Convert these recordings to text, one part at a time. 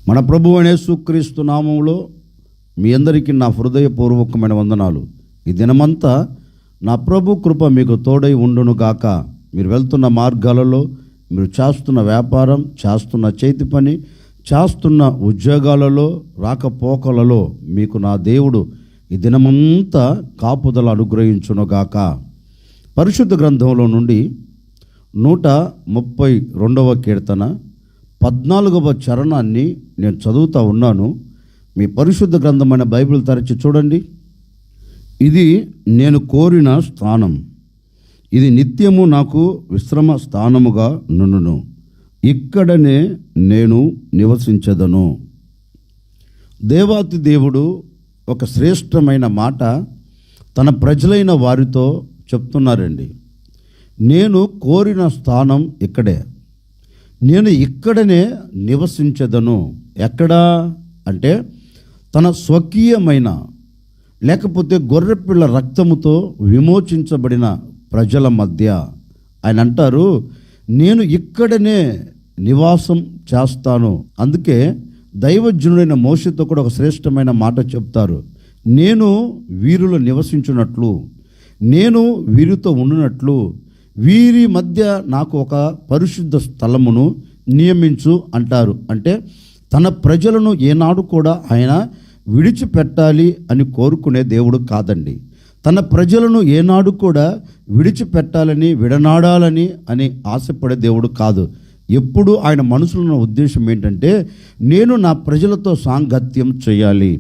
మన ప్రభువు అయిన యేసుక్రీస్తు నామములో మీ అందరికీ నా హృదయపూర్వకమైన వందనాలు. ఈ దినమంతా నా ప్రభు కృప మీకు తోడై ఉండును గాక. మీరు వెళ్తున్న మార్గాలలో, మీరు చేస్తున్న వ్యాపారం, చేస్తున్న చేతి పని, చేస్తున్న ఉద్యోగాలలో, రాకపోకలలో మీకు నా దేవుడు ఈ దినమంతా కాపుదల అనుగ్రహించునుగాక. పరిశుద్ధ గ్రంథంలో నుండి 132వ కీర్తన 14వ చరణాన్ని నేను చదువుతూ ఉన్నాను. మీ పరిశుద్ధ గ్రంథమైన బైబిల్ తెరచి చూడండి. ఇది నేను కోరిన స్థానం, ఇది నిత్యము నాకు విశ్రమ స్థానముగా నుండును, ఇక్కడనే నేను నివసించదను. దేవాతి దేవుడు ఒక శ్రేష్టమైన మాట తన ప్రజలైన వారితో చెప్తున్నారండి. నేను కోరిన స్థానం ఇక్కడే, నేను ఇక్కడనే నివసించదను. ఎక్కడా అంటే తన స్వకీయమైన, లేకపోతే గొర్రెపిల్ల రక్తముతో విమోచించబడిన ప్రజల మధ్య ఆయన అంటారు, నేను ఇక్కడనే నివాసం చేస్తాను. అందుకే దైవజనుడైన మోషేతో కూడా ఒక శ్రేష్టమైన మాట చెప్తారు. నేను వీరిలో నివసించున్నట్లు, నేను వీరితో ఉండునట్లు, వీరి మధ్య నాకు ఒక పరిశుద్ధ స్థలమును నియమించు అంటారు. అంటే తన ప్రజలను ఏనాడు కూడా ఆయన విడిచిపెట్టాలి అని కోరుకునే దేవుడు కాదండి. తన ప్రజలను ఏనాడు కూడా విడిచిపెట్టాలని, విడనాడాలని అని ఆశపడే దేవుడు కాదు. ఎప్పుడు ఆయన మనసులో ఉన్న ఉద్దేశం ఏంటంటే, నేను నా ప్రజలతో సాంగత్యం చేయాలి,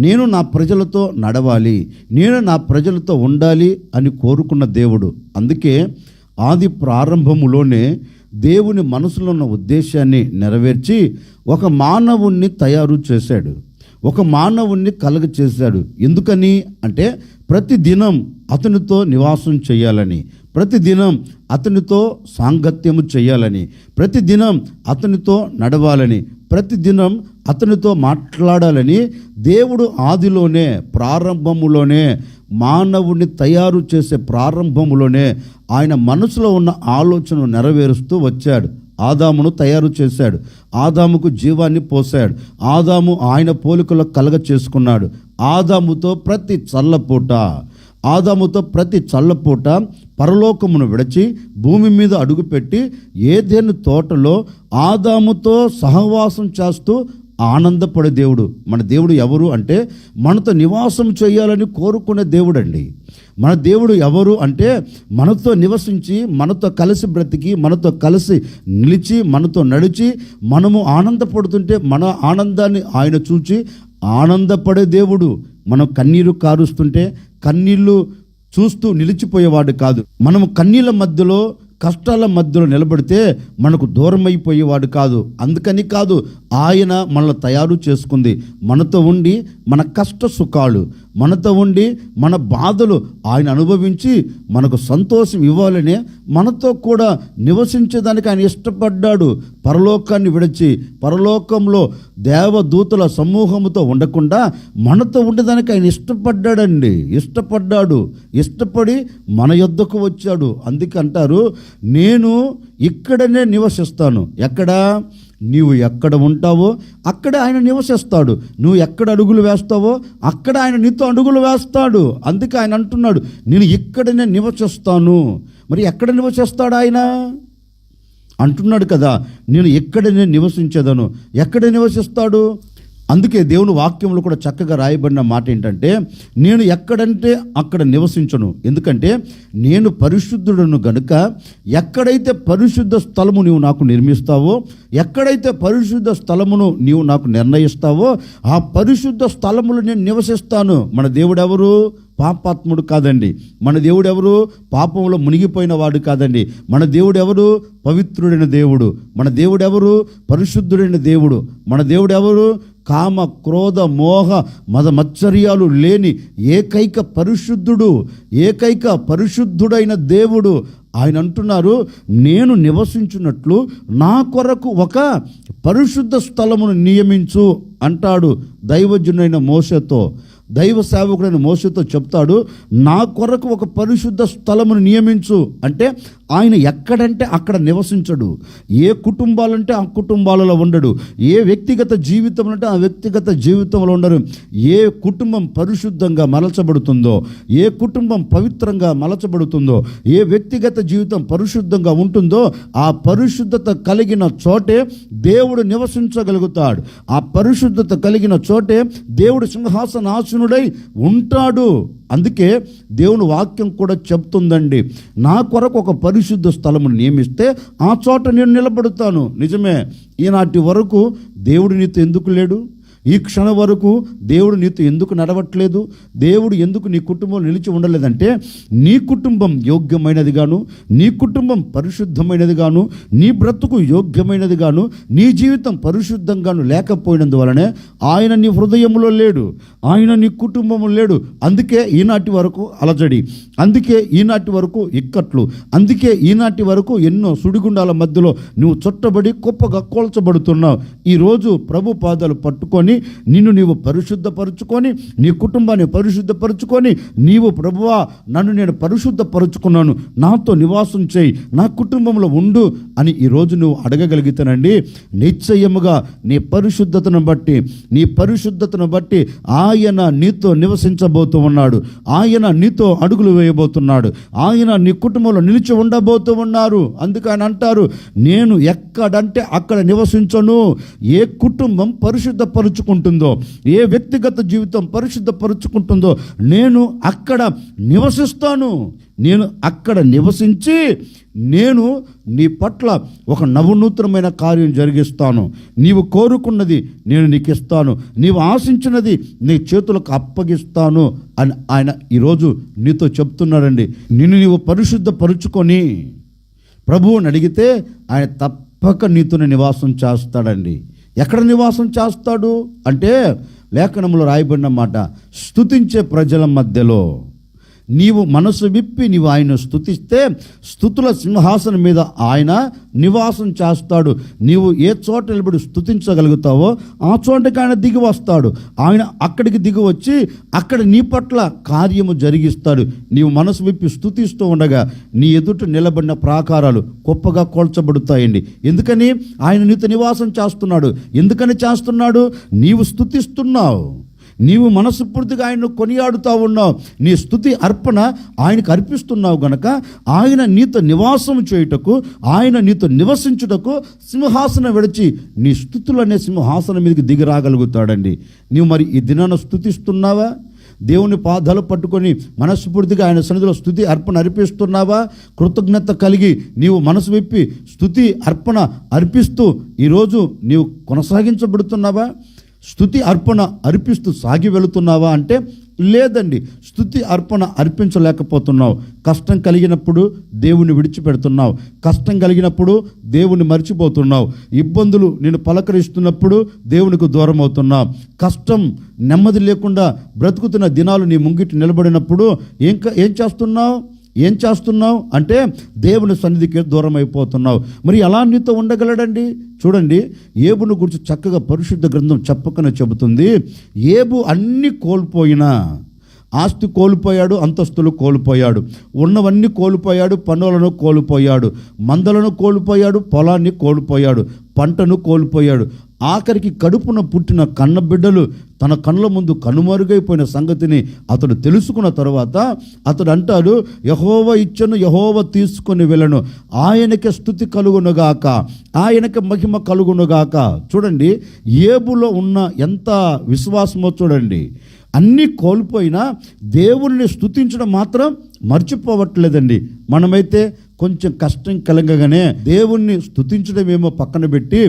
నేను నా ప్రజలతో నడవాలి, నేను నా ప్రజలతో ఉండాలి అని కోరుకున్న దేవుడు. అందుకే ఆది ప్రారంభములోనే దేవుని మనసులో ఉన్న ఉద్దేశాన్ని నెరవేర్చి ఒక మానవుణ్ణి తయారు చేశాడు, ఒక మానవుణ్ణి కలుగ చేశాడు. ఎందుకని అంటే ప్రతిదినం అతనితో నివాసం చేయాలని, ప్రతిదినం అతనితో సాంగత్యము చేయాలని, ప్రతిదినం అతనితో నడవాలని, ప్రతిదినం అతనితో మాట్లాడాలని దేవుడు ఆదిలోనే, ప్రారంభములోనే, మానవుని తయారు చేసే ప్రారంభములోనే ఆయన మనసులో ఉన్న ఆలోచనను నెరవేరుస్తూ వచ్చాడు. ఆదామును తయారు చేశాడు, ఆదాముకు జీవాన్ని పోశాడు, ఆదాము ఆయన పోలికలో కలగ చేసుకున్నాడు. ఆదాముతో ప్రతి చల్లపూట పరలోకమును విడిచి భూమి మీద అడుగుపెట్టి ఏదెను తోటలో ఆదాముతో సహవాసం చేస్తూ ఆనందపడే దేవుడు. మన దేవుడు ఎవరు అంటే మనతో నివాసం చేయాలని కోరుకునే దేవుడు అండి. మన దేవుడు ఎవరు అంటే మనతో నివసించి, మనతో కలిసి బ్రతికి, మనతో కలిసి నిలిచి, మనతో నడిచి, మనము ఆనందపడుతుంటే మన ఆనందాన్ని ఆయన చూచి ఆనందపడే దేవుడు. మనం కన్నీరు కారుస్తుంటే కన్నీళ్ళు చూస్తూ నిలిచిపోయేవాడు కాదు. మనము కన్నీళ్ళ మధ్యలో, కష్టాల మధ్యలో నిలబడితే మనకు దూరం అయిపోయేవాడు కాదు. అందుకని కాదు, ఆయన మనల్ని తయారు చేసుకుంది. మనతో ఉండి మన కష్ట సుఖాలు, మనతో ఉండి మన బాధలు ఆయన అనుభవించి మనకు సంతోషం ఇవ్వాలనే మనతో కూడా నివసించేదానికి ఆయన ఇష్టపడ్డాడు. పరలోకాన్ని విడిచి పరలోకంలో దేవదూతల సమూహముతో ఉండకుండా మనతో ఉండేదానికి ఆయన ఇష్టపడి మన యొద్దకు వచ్చాడు. అందుకే అంటారు, నేను ఇక్కడనే నివసిస్తాను. ఎక్కడా? నీవు ఎక్కడ ఉంటావో అక్కడ ఆయన నివసిస్తాడు. నువ్వు ఎక్కడ అడుగులు వేస్తావో అక్కడ ఆయన నీతో అడుగులు వేస్తాడు. అందుకే ఆయన అంటున్నాడు, నేను ఇక్కడనే నివసిస్తాను. మరి ఎక్కడ నివసిస్తాడు ఆయన అంటున్నాడు కదా, నేను ఇక్కడనే నివసించేదను. ఎక్కడ నివసిస్తాడు? అందుకే దేవుని వాక్యంలో కూడా చక్కగా రాయబడిన మాట ఏంటంటే, నేను ఎక్కడంటే అక్కడ నివసించను. ఎందుకంటే నేను పరిశుద్ధుడను గనుక ఎక్కడైతే పరిశుద్ధ స్థలము నీవు నాకు నిర్మిస్తావో, ఎక్కడైతే పరిశుద్ధ స్థలమును నీవు నాకు నిర్ణయిస్తావో ఆ పరిశుద్ధ స్థలములు నేను నివసిస్తాను. మన దేవుడు ఎవరు? పాపాత్ముడు కాదండి. మన దేవుడు ఎవరు? పాపంలో మునిగిపోయిన వాడు కాదండి. మన దేవుడు ఎవరు? పవిత్రుడైన దేవుడు. మన దేవుడు ఎవరు? పరిశుద్ధుడైన దేవుడు. మన దేవుడు ఎవరు? కామ, క్రోధ, మోహ, మద మత్సర్యాలు లేని ఏకైక పరిశుద్ధుడైన దేవుడు. ఆయన అంటున్నారు, నేను నివసించున్నట్లు నా కొరకు ఒక పరిశుద్ధ స్థలమును నియమించు అంటాడు దైవజనుడైన మోషేతో. దైవ సేవకుడైన మోషేతో చెప్తాడు, నా కొరకు ఒక పరిశుద్ధ స్థలమును నియమించు అంటే ఆయన ఎక్కడంటే అక్కడ నివసించడు. ఏ కుటుంబాలంటే ఆ కుటుంబాలలో ఉండడు. ఏ వ్యక్తిగత జీవితం అంటే ఆ వ్యక్తిగత జీవితంలో ఉండరు. ఏ కుటుంబం పరిశుద్ధంగా మలచబడుతుందో, ఏ కుటుంబం పవిత్రంగా మలచబడుతుందో, ఏ వ్యక్తిగత జీవితం పరిశుద్ధంగా ఉంటుందో ఆ పరిశుద్ధత కలిగిన చోటే దేవుడు నివసించగలుగుతాడు. ఆ పరిశుద్ధత కలిగిన చోటే దేవుడు సింహాసనాసనుడై ఉంటాడు. అందుకే దేవుని వాక్యం కూడా చెప్తుందండి, నా కొరకు ఒక పరిశుద్ధ స్థలము నియమిస్తే ఆ చోట నేను నిలబడతాను. నిజమే, ఈనాటి వరకు దేవుడు నీతో ఎందుకు లేడు? ఈ క్షణం వరకు దేవుడు నీతో ఎందుకు నడవట్లేదు? దేవుడు ఎందుకు నీ కుటుంబం నిలిచి ఉండలేదంటే, నీ కుటుంబం యోగ్యమైనది గాను, నీ కుటుంబం పరిశుద్ధమైనది గాను, నీ బ్రతుకు యోగ్యమైనది గాను, నీ జీవితం పరిశుద్ధంగాను లేకపోయినందువలనే ఆయన నీ హృదయంలో లేడు, ఆయన నీ కుటుంబము లేడు. అందుకే ఈనాటి వరకు అలజడి, అందుకే ఈనాటి వరకు ఇక్కట్లు, అందుకే ఈనాటి వరకు ఎన్నో సుడిగుండాల మధ్యలో నువ్వు చుట్టబడి కుప్పగా కోల్చబడుతున్నావు. ఈరోజు ప్రభు పాదాలు పట్టుకొని నిన్ను నీవు పరిశుద్ధపరుచుకొని, నీ కుటుంబాన్ని పరిశుద్ధపరుచుకొని, నీవు ప్రభువా నన్ను నేను పరిశుద్ధపరుచుకున్నాను, నాతో నివాసం చేయి, నా కుటుంబంలో ఉండు అని ఈరోజు నువ్వు అడగగలిగితేనండి, నిశ్చయముగా నీ పరిశుద్ధతను బట్టి, నీ పరిశుద్ధతను బట్టి ఆయన నీతో నివసించబోతూ ఉన్నాడు. ఆయన నీతో అడుగులు వేయబోతున్నాడు. ఆయన నీ కుటుంబంలో నిలిచి ఉండబోతూ ఉన్నారు. అందుకే ఆయన అంటారు, నేను ఎక్కడంటే అక్కడ నివసించను. ఏ కుటుంబం పరిశుద్ధపరుచుకుంటుందో, ఏ వ్యక్తిగత జీవితం పరిశుద్ధపరుచుకుంటుందో నేను అక్కడ నివసిస్తాను. నేను అక్కడ నివసించి నేను నీ పట్ల ఒక నవనూతనమైన కార్యం జరిగిస్తాను. నీవు కోరుకున్నది నేను నీకు ఇస్తాను, నీవు ఆశించినది నీ చేతులకు అప్పగిస్తాను అని ఆయన ఈరోజు నీతో చెప్తున్నాడండి. నిన్ను నీవు పరిశుద్ధపరుచుకొని ప్రభువుని అడిగితే ఆయన తప్పక నీతోనే నివాసం చేస్తాడండి. ఎక్కడ నివాసం చేస్తాడు అంటే, లేఖనంలో రాయబడిన మాట, స్తుతించే ప్రజల మధ్యలో. నీవు మనసు విప్పి నీవు ఆయన స్తుతిస్తే స్తుతుల సింహాసనం మీద ఆయన నివాసం చేస్తాడు. నీవు ఏ చోట నిలబడి స్తుతించగలుగుతావో ఆ చోటకి ఆయన దిగి వస్తాడు. ఆయన అక్కడికి దిగి వచ్చి అక్కడ నీ పట్ల కార్యము జరిగిస్తాడు. నీవు మనసు విప్పి స్తుతిస్తూ ఉండగా నీ ఎదుట నిలబడిన ప్రాకారాలు గొప్పగా కోల్చబడుతాయండి. ఎందుకని? ఆయన నీతో నివాసం చేస్తున్నాడు. ఎందుకని చేస్తున్నాడు? నీవు స్తుతిస్తున్నావు, నీవు మనస్ఫూర్తిగా ఆయన్ను కొనియాడుతూ ఉన్నావు, నీ స్తుతి అర్పణ ఆయనకు అర్పిస్తున్నావు గనక ఆయన నీతో నివాసం చేయుటకు, ఆయన నీతో నివసించుటకు సింహాసనం విడిచి నీ స్తుతులనే సింహాసనం మీదకి దిగి రాగలుగుతాడండి. నీవు మరి ఈ దినాన స్తుతిస్తున్నావా? దేవుని పాదాలు పట్టుకొని మనస్ఫూర్తిగా ఆయన సన్నిధిలో స్తుతి అర్పణ అర్పిస్తున్నావా? కృతజ్ఞత కలిగి నీవు మనసు విప్పి స్తుతి అర్పణ అర్పిస్తూ ఈరోజు నీవు కొనసాగించబడుతున్నావా? స్తుతి అర్పణ అర్పిస్తూ సాగి వెళుతున్నావా అంటే లేదండి. స్తుతి అర్పణ అర్పించలేకపోతున్నావు. కష్టం కలిగినప్పుడు దేవుని విడిచిపెడుతున్నావు, కష్టం కలిగినప్పుడు దేవుని మర్చిపోతున్నావు, ఇబ్బందులు నేను పలకరిస్తున్నప్పుడు దేవునికి దూరం అవుతున్నావు, కష్టం నెమ్మది లేకుండా బ్రతుకుతున్న దినాలు నీ ముంగిటి నిలబడినప్పుడు ఏం చేస్తున్నావు అంటే దేవుని సన్నిధికి దూరం అయిపోతున్నావు. మరి ఎలా నీతో ఉండగలడండి? చూడండి, ఏబును గురించి చక్కగా పరిశుద్ధ గ్రంథం చెప్పకనే చెబుతుంది. ఏబు అన్ని కోల్పోయినా, ఆస్తి కోల్పోయాడు, అంతస్తులు కోల్పోయాడు, ఉన్నవన్నీ కోల్పోయాడు, పనులను కోల్పోయాడు, మందలను కోల్పోయాడు, పొలాన్ని కోల్పోయాడు, పంటను కోల్పోయాడు. ఆఖరికి కడుపున పుట్టిన కన్నబిడ్డలు తన కళ్ళ ముందు కనుమరుగైపోయిన సంగతిని అతడు తెలుసుకున్న తర్వాత అతడు అంటాడు, యెహోవా ఇచ్చెను, యెహోవా తీసుకొని వెళ్ళను, ఆయనకే స్తుతి కలుగునుగాక, ఆయనకే మహిమ కలుగునుగాక. చూడండి, ఏబులో ఉన్న ఎంత విశ్వాసమో చూడండి. అన్నీ కోల్పోయినా దేవుణ్ణి స్తుతించడం మాత్రం మర్చిపోవట్లేదండి. మనమైతే కొంచెం కష్టం కలగగానే దేవుణ్ణి స్తుతించడమేమో పక్కన పెట్టి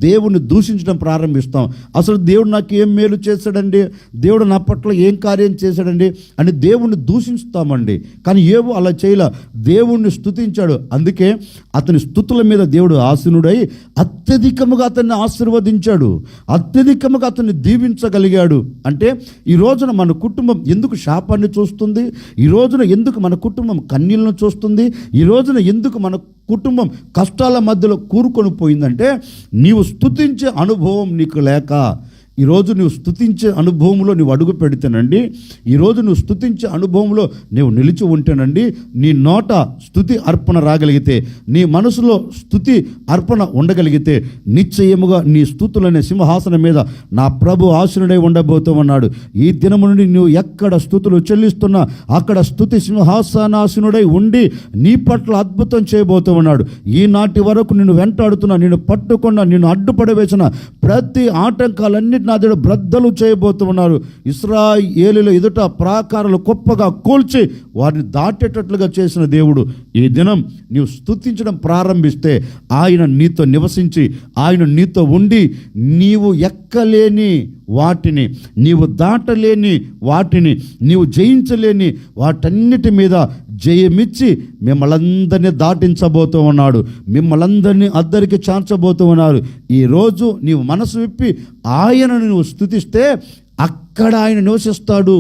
దేవుణ్ణి దూషించడం ప్రారంభిస్తాం. అసలు దేవుడు నాకు ఏం మేలు చేశాడండి, దేవుడు నా పట్ల ఏం కార్యం చేశాడండి అని దేవుణ్ణి దూషిస్తామండి. కానీ ఏవో అలా చేయలే, దేవుణ్ణి స్తుతించాడు. అందుకే అతని స్తుతుల మీద దేవుడు ఆసీనుడై అత్యధికముగా అతన్ని ఆశీర్వదించాడు, అత్యధికముగా అతన్ని దీవించగలిగాడు. అంటే ఈ రోజున మన కుటుంబం ఎందుకు శాపాన్ని చూస్తుంది? ఈ రోజున ఎందుకు మన కుటుంబం కన్నీళ్లను చూస్తుంది? ఈ రోజున ఎందుకు మన కుటుంబం కష్టాల మధ్యలో కూరుకొని పోయిందంటే నీవు స్తుతించే అనుభవం నీకు లేక. ఈరోజు నువ్వు స్తుతించే అనుభవంలో నువ్వు అడుగు పెడితేనండి, ఈరోజు నువ్వు స్తుతించే అనుభవంలో నువ్వు నిలిచి ఉంటేనండి, నీ నోట స్తుతి అర్పణ రాగలిగితే, నీ మనసులో స్తుతి అర్పణ ఉండగలిగితే, నిశ్చయముగా నీ స్తుతులనే సింహాసనం మీద నా ప్రభు ఆసీనుడై ఉండబోతూ ఉన్నాడు. ఈ దినము నుండి నువ్వు ఎక్కడ స్తుతులు చెల్లిస్తున్నా అక్కడ స్తుతి సింహాసనాసీనుడై ఉండి నీ పట్ల అద్భుతం చేయబోతూ ఉన్నాడు. ఈనాటి వరకు నిన్ను వెంటాడుతున్నా, నిన్ను పట్టుకున్న, నిన్ను అడ్డుపడవేసిన ప్రతి ఆటంకాలన్నిటి నా దేవుడు బ్రద్దలు చేయబోతూ ఉన్నారు. ఇశ్రాయేలుల ఎదుట ప్రాకారాలు గొప్పగా కూల్చి వారిని దాటేటట్లుగా చేసిన దేవుడు. ఈ దినం నీవు స్తుతించడం ప్రారంభిస్తే ఆయన నీతో నివసించి, ఆయన నీతో ఉండి, నీవు ఎక్కలేని వాటిని, నీవు దాటలేని వాటిని, నీవు జయించలేని వాటన్నిటి మీద జయమిచ్చి మిమ్మల్ందరినీ దాటించబోతూ ఉన్నాడు. మిమ్మల్ందరినీ అద్దరికి చేర్చబోతూ ఉన్నారు. ఈరోజు నీవు మనసు విప్పి ఆయనను నువ్వు స్తుతిస్తే అక్కడ ఆయన నివసిస్తాడు.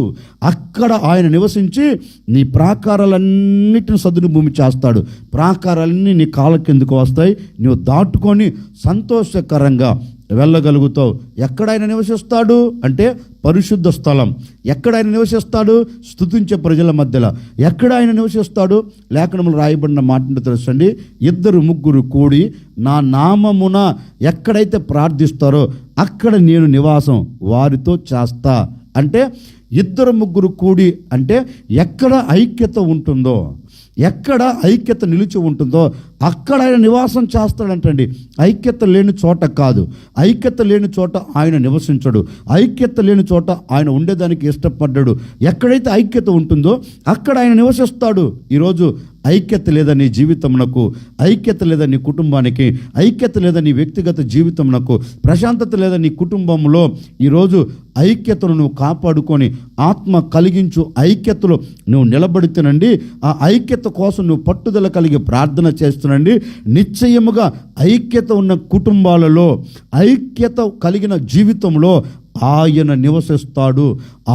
అక్కడ ఆయన నివసించి నీ ప్రాకారాలన్నిటిని సదును భూమి చేస్తాడు. ప్రాకారాలన్నీ నీ కాళ్ళ కిందకు వస్తాయి. నువ్వు దాటుకొని సంతోషకరంగా వెళ్ళగలుగుతావు. ఎక్కడ ఆయన నివసిస్తాడు అంటే పరిశుద్ధ స్థలం. ఎక్కడ ఆయన నివసిస్తాడు? స్తుతించే ప్రజల మధ్యలో. ఎక్కడ ఆయన నివసిస్తాడు? లేఖనములు రాయబడిన మాటను తెలుసండి, 2-3 కూడి నా నామమున ఎక్కడైతే ప్రార్థిస్తారో అక్కడ నేను నివాసం వారితో చేస్తా. అంటే 2-3 కూడి అంటే ఎక్కడ ఐక్యత ఉంటుందో, ఎక్కడ ఐక్యత నిలిచి ఉంటుందో అక్కడ ఆయన నివాసం చేస్తాడంటండి. ఐక్యత లేని చోట కాదు, ఐక్యత లేని చోట ఆయన నివసించడు, ఐక్యత లేని చోట ఆయన ఉండేదానికి ఇష్టపడ్డాడు. ఎక్కడైతే ఐక్యత ఉంటుందో అక్కడ ఆయన నివసిస్తాడు. ఈరోజు ఐక్యత లేదా నీ జీవితమునకు, ఐక్యత లేదా నీ కుటుంబానికి, ఐక్యత లేదా నీ వ్యక్తిగత జీవితమునకు, ప్రశాంతత లేదా నీ కుటుంబంలో ఈరోజు ఐక్యతను నువ్వు కాపాడుకొని ఆత్మ కలిగించు ఐక్యతలో నువ్వు నిలబడితేనండి, ఆ ఐక్యత కోసం నువ్వు పట్టుదల కలిగి ప్రార్థన చేస్తునండి, నిశ్చయముగా ఐక్యత ఉన్న కుటుంబాలలో, ఐక్యత కలిగిన జీవితంలో ఆయన నివసిస్తాడు.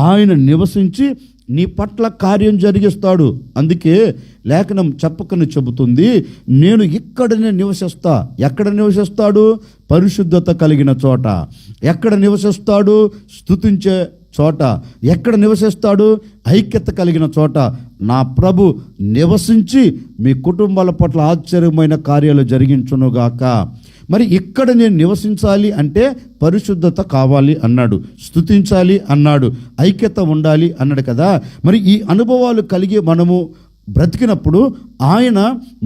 ఆయన నివసించి నీ పట్ల కార్యం జరిగిస్తాడు. అందుకే లేఖనం చెప్పకని చెబుతుంది, నేను ఇక్కడనే నివసిస్తా. ఎక్కడ నివసిస్తాడు? పరిశుద్ధత కలిగిన చోట. ఎక్కడ నివసిస్తాడు? స్తుతించే చోట. ఎక్కడ నివసిస్తాడు? ఐక్యత కలిగిన చోట. నా ప్రభు నివసించి మీ కుటుంబాల పట్ల ఆశ్చర్యమైన కార్యాలు జరిగించునుగాక. మరి ఇక్కడ నేను నివసించాలి అంటే పరిశుద్ధత కావాలి అన్నాడు, స్తుతించాలి అన్నాడు, ఐక్యత ఉండాలి అన్నాడు కదా. మరి ఈ అనుభవాలు కలిగి మనము బ్రతికినప్పుడు ఆయన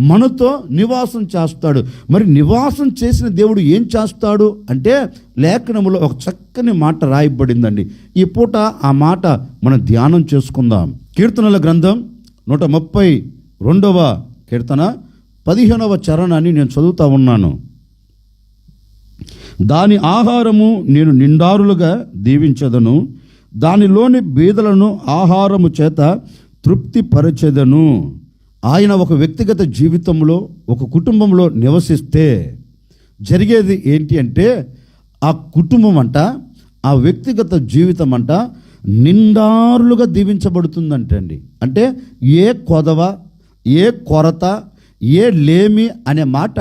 మనతో నివాసం చేస్తాడు. మరి నివాసం చేసిన దేవుడు ఏం చేస్తాడు అంటే లేఖనములో ఒక చక్కని మాట రాయబడిందండి. ఈ పూట ఆ మాట మనం ధ్యానం చేసుకుందాం. కీర్తనల గ్రంథం 132వ కీర్తన 15వ చరణాన్ని నేను చదువుతా ఉన్నాను. దాని ఆహారము నేను నిండారులుగా దీవించదను, దానిలోని బీదలను ఆహారము చేత తృప్తిపరచెదను. ఆయన ఒక వ్యక్తిగత జీవితంలో, ఒక కుటుంబంలో నివసిస్తే జరిగేది ఏంటి అంటే ఆ కుటుంబం అంట, ఆ వ్యక్తిగత జీవితం అంట నిండారులుగా దీవించబడుతుందంటండి. అంటే ఏ కొదవ, ఏ కొరత, ఏ లేమి అనే మాట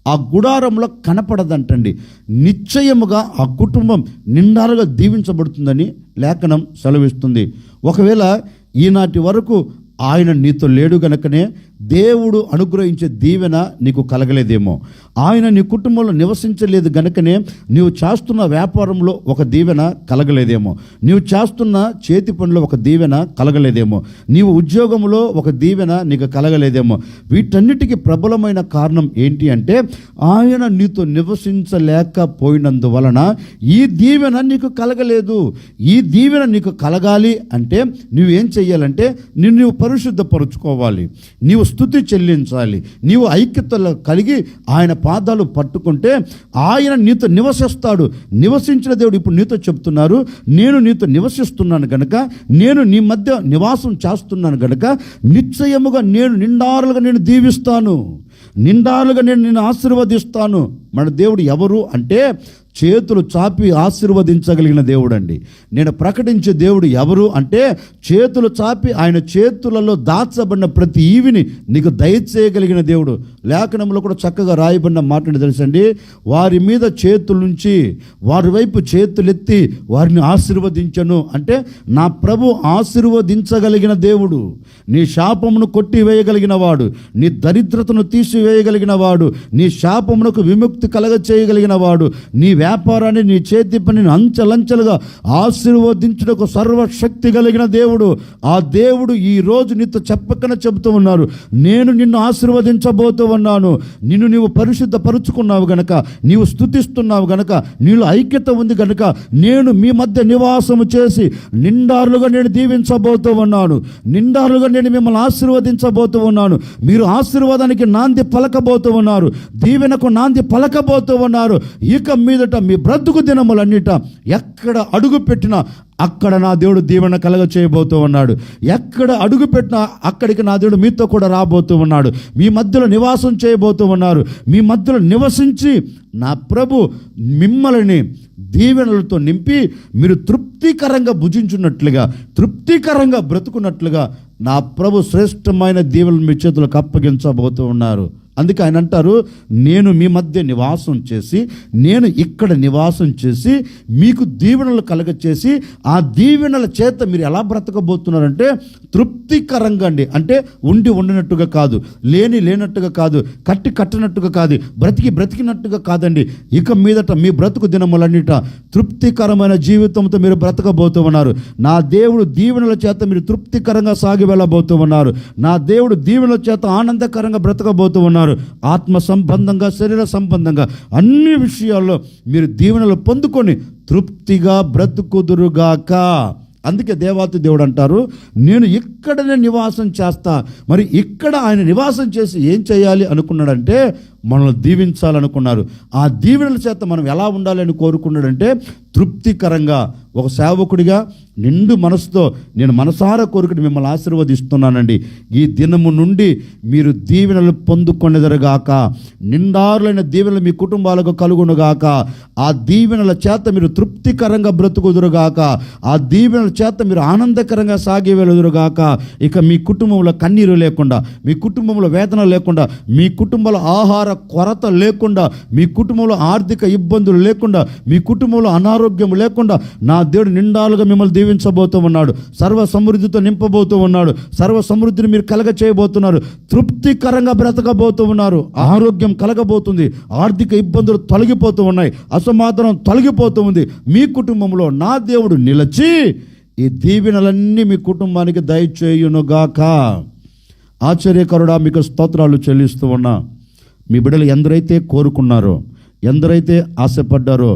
ఆ గుడారంలో కనపడదంటండి. నిశ్చయముగా ఆ కుటుంబం నిండారుగా దీవించబడుతుందని లేఖనం సెలవిస్తుంది. ఒకవేళ ఈనాటి వరకు ఆయన నీతో లేడు గనుకనే దేవుడు అనుగ్రహించే దీవెన నీకు కలగలేదేమో. ఆయన నీ కుటుంబంలో నివసించలేదు గనుకనే నీవు చేస్తున్న వ్యాపారంలో ఒక దీవెన కలగలేదేమో, నీవు చేస్తున్న చేతి పనిలో ఒక దీవెన కలగలేదేమో, నీవు ఉద్యోగంలో ఒక దీవెన నీకు కలగలేదేమో. వీటన్నిటికీ ప్రబలమైన కారణం ఏంటి అంటే ఆయన నీతో నివసించలేకపోయినందువలన ఈ దీవెన నీకు కలగలేదు. ఈ దీవెన నీకు కలగాలి అంటే నువ్వేం చెయ్యాలంటే నిన్ను పరిశుద్ధపరుచుకోవాలి, నీవు స్తుతి చెల్లించాలి, నీవు ఐక్యతలో కలిగి ఆయన పాదాలు పట్టుకుంటే ఆయన నీతో నివసిస్తాడు. నివసించిన దేవుడు ఇప్పుడు నీతో చెప్తున్నారు, నేను నీతో నివసిస్తున్నాను గనక, నేను నీ మధ్య నివాసం చేస్తున్నాను గనక నిశ్చయముగా నేను నిండారులుగా నేను దీవిస్తాను, నిండారులుగా నేను నిన్ను ఆశీర్వదిస్తాను. మన దేవుడు ఎవరు అంటే చేతులు చాపి ఆశీర్వదించగలిగిన దేవుడు అండి. నేను ప్రకటించే దేవుడు ఎవరు అంటే, చేతులు చాపి ఆయన చేతులలో దాచబడిన ప్రతి ఈవిని నీకు దయచేయగలిగిన దేవుడు. లేఖనంలో కూడా చక్కగా రాయబడిన మాట తెలుసండి, వారి మీద చేతులుంచి వారి వైపు చేతులెత్తి వారిని ఆశీర్వదించను అంటే, నా ప్రభు ఆశీర్వదించగలిగిన దేవుడు. నీ శాపమును కొట్టివేయగలిగిన వాడు, నీ దరిద్రతను తీసివేయగలిగిన వాడు, నీ శాపమునకు విముక్తి కలగ చేయగలిగిన వాడు, నీ వ్యాపారాన్ని నీ చేతి పనిని అంచెలంచెలుగా ఆశీర్వదించుటకు సర్వశక్తి కలిగిన దేవుడు. ఆ దేవుడు ఈ రోజు నీతో చెప్పకనే చెబుతూ ఉన్నారు, నేను నిన్ను ఆశీర్వదించబోతూ ఉన్నాను. నిన్ను నీవు పరిశుద్ధపరుచుకున్నావు గనక, నీవు స్తుతిస్తున్నావు గనక, నీలో ఐక్యత ఉంది గనక నేను మీ మధ్య నివాసము చేసి నిండారులుగా నేను దీవించబోతూ ఉన్నాను. నిండారులుగా నేను మిమ్మల్ని ఆశీర్వదించబోతూ ఉన్నాను. మీరు ఆశీర్వాదానికి నాంది పలకబోతూ ఉన్నారు, దీవెనకు నాంది పలకబోతూ ఉన్నారు. ఇక మీదట మీ బ్రతుకు దినములన్నిట ఎక్కడ అడుగు పెట్టినా అక్కడ నా దేవుడు దీవెన కలగ చేయబోతూ ఉన్నాడు. ఎక్కడ అడుగు పెట్టినా అక్కడికి నా దేవుడు మీతో కూడా రాబోతూ ఉన్నాడు. మీ మధ్యలో నివాసం చేయబోతూ ఉన్నారు. మీ మధ్యలో నివసించి నా ప్రభు మిమ్మల్ని దీవెనలతో నింపి మీరు తృప్తికరంగా భుజించున్నట్లుగా, తృప్తికరంగా బ్రతుకున్నట్లుగా నా ప్రభు శ్రేష్టమైన దీవెనలు మీ చేతులకు అప్పగించబోతూ ఉన్నారు. అందుకే ఆయన అంటారు, నేను మీ మధ్య నివాసం చేసి, నేను ఇక్కడ నివాసం చేసి మీకు దీవెనలు కలగచేసి, ఆ దీవెనల చేత మీరు ఎలా బ్రతకబోతున్నారంటే తృప్తికరంగా అండి. అంటే ఉండి ఉండినట్టుగా కాదు, లేనట్టుగా కాదు, కట్టినట్టుగా కాదు, బ్రతికినట్టుగా కాదండి. ఇక మీదట మీ బ్రతుకు దినములన్నిట తృప్తికరమైన జీవితంతో మీరు బ్రతకబోతూ ఉన్నారు. నా దేవుడు దీవెనల చేత మీరు తృప్తికరంగా సాగి వెళ్ళబోతూ ఉన్నారు. నా దేవుడు దీవెనల చేత ఆనందకరంగా బ్రతకబోతూ ఉన్నారు. ఆత్మ సంబంధంగా, శరీర సంబంధంగా అన్ని విషయాల్లో మీరు దీవెనలు పొందుకొని తృప్తిగా బ్రతుకుదురుగాక. అందుకే దేవాతి దేవుడు అంటారు, నేను ఇక్కడనే నివాసం చేస్తా. మరి ఇక్కడ ఆయన నివాసం చేసి ఏం చేయాలి అనుకున్నాడంటే, మనల్ని దీవించాలనుకున్నారు. ఆ దీవెనల చేత మనం ఎలా ఉండాలని కోరుకున్నాడంటే తృప్తికరంగా. ఒక సేవకుడిగా నిండు మనసుతో నేను మనసారా కోరుకుని మిమ్మల్ని ఆశీర్వదిస్తున్నానండి. ఈ దినము నుండి మీరు దీవెనలు పొందుకొనేదరుగాక, నిండారులైన దీవెనలు మీ కుటుంబాలకు కలుగునుగాక. ఆ దీవెనల చేత మీరు తృప్తికరంగా బ్రతుకుదురుగాక. ఆ దీవెనల చేత మీరు ఆనందకరంగా సాగి వెలుదురుగాక. ఇక మీ కుటుంబంలో కన్నీరు లేకుండా, మీ కుటుంబంలో వేదన లేకుండా, మీ కుటుంబంలో ఆహార కొరత లేకుండా, మీ కుటుంబంలో ఆర్థిక ఇబ్బందులు లేకుండా, మీ కుటుంబంలో అనారోగ్యం లేకుండా నా దేవుడు నిండాలుగా మిమ్మల్ని దీవించబోతూ ఉన్నాడు. సర్వ సమృద్ధితో నింపబోతూ ఉన్నాడు. సర్వ సమృద్ధిని మీరు కలగ చేయబోతున్నారు. తృప్తికరంగా బ్రతకబోతూ ఉన్నారు. ఆరోగ్యం కలగబోతుంది. ఆర్థిక ఇబ్బందులు తొలగిపోతూ ఉన్నాయి. అసమాధానం తొలగిపోతూ ఉంది. మీ కుటుంబంలో నా దేవుడు నిలిచి ఈ దీవెనలన్నీ మీ కుటుంబానికి దయచేయునుగాక. ఆశ్చర్యకరుడా, మీకు స్తోత్రాలు చెల్లిస్తూ ఉన్నా. మీ బిడ్డలు ఎందరైతే కోరుకున్నారో, ఎందరైతే ఆశపడ్డారో,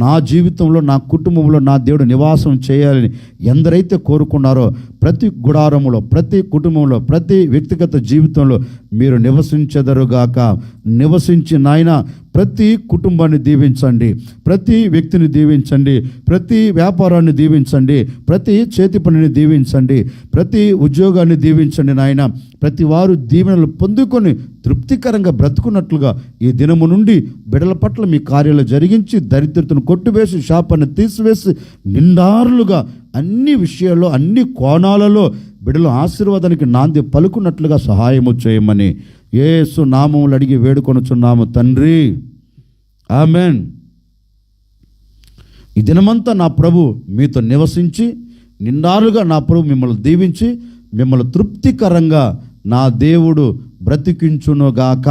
నా జీవితంలో, నా కుటుంబంలో నా దేవుడు నివాసం చేయాలని ఎందరైతే కోరుకున్నారో, ప్రతి గుడారములో, ప్రతి కుటుంబంలో, ప్రతి వ్యక్తిగత జీవితంలో మీరు నివసించెదరుగాక. నివసించి నాయన ప్రతి కుటుంబాన్ని దీవించండి, ప్రతి వ్యక్తిని దీవించండి, ప్రతి వ్యాపారాన్ని దీవించండి, ప్రతి చేతి పనిని దీవించండి, ప్రతి ఉద్యోగాన్ని దీవించండి నాయన. ప్రతి వారు దీవెనలు పొందుకొని తృప్తికరంగా బ్రతుకున్నట్లుగా ఈ దినము నుండి బిడ్డల పట్ల మీ కార్యాలు జరిగించి, దరిద్రతను కొట్టివేసి, శాపాన్ని తీసివేసి, నిండారులుగా అన్ని విషయాల్లో, అన్ని కోణాలలో బిడ్డలు ఆశీర్వాదానికి నాంది పలుకున్నట్లుగా సహాయము చేయమని యేసు నామములు అడిగి వేడుకొనుచున్నాము తండ్రి, ఆమెన్. ఈ దినమంతా నా ప్రభు మీతో నివసించి, నిండారుగా నా ప్రభు మిమ్మల్ని దీవించి, మిమ్మల్ని తృప్తికరంగా నా దేవుడు బ్రతికించునుగాక.